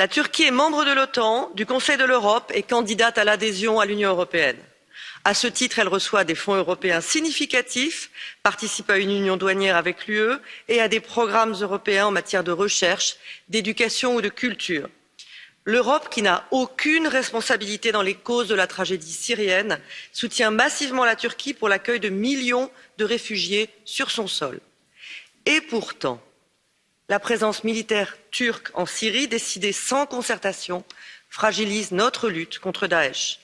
La Turquie est membre de l'OTAN, du Conseil de l'Europe et candidate à l'adhésion à l'Union européenne. À ce titre, elle reçoit des fonds européens significatifs, participe à une union douanière avec l'UE et à des programmes européens en matière de recherche, d'éducation ou de culture. L'Europe, qui n'a aucune responsabilité dans les causes de la tragédie syrienne, soutient massivement la Turquie pour l'accueil de millions de réfugiés sur son sol. Et pourtant, la présence militaire turque en Syrie, décidée sans concertation, fragilise notre lutte contre Daech.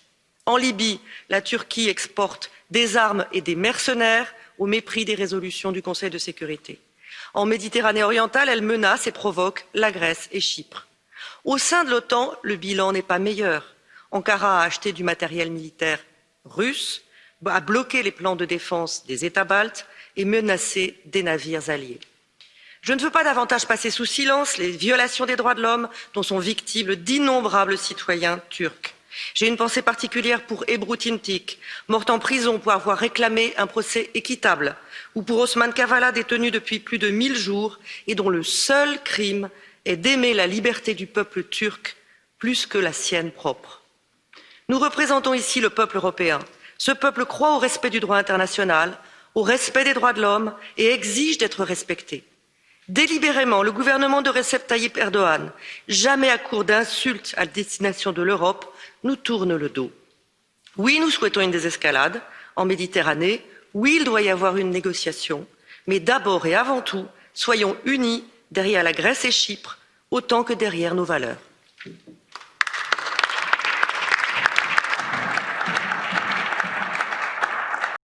En Libye, la Turquie exporte des armes et des mercenaires au mépris des résolutions du Conseil de sécurité. En Méditerranée orientale, elle menace et provoque la Grèce et Chypre. Au sein de l'OTAN, le bilan n'est pas meilleur. Ankara a acheté du matériel militaire russe, a bloqué les plans de défense des États baltes et menacé des navires alliés. Je ne veux pas davantage passer sous silence les violations des droits de l'homme dont sont victimes d'innombrables citoyens turcs. J'ai une pensée particulière pour Ebru Timtik, morte en prison pour avoir réclamé un procès équitable, ou pour Osman Kavala, détenu depuis plus de 1000 jours et dont le seul crime est d'aimer la liberté du peuple turc plus que la sienne propre. Nous représentons ici le peuple européen. Ce peuple croit au respect du droit international, au respect des droits de l'homme et exige d'être respecté. Délibérément, le gouvernement de Recep Tayyip Erdogan, jamais à court d'insultes à destination de l'Europe, nous tourne le dos. Oui, nous souhaitons une désescalade en Méditerranée. Oui, il doit y avoir une négociation. Mais d'abord et avant tout, soyons unis derrière la Grèce et Chypre, autant que derrière nos valeurs.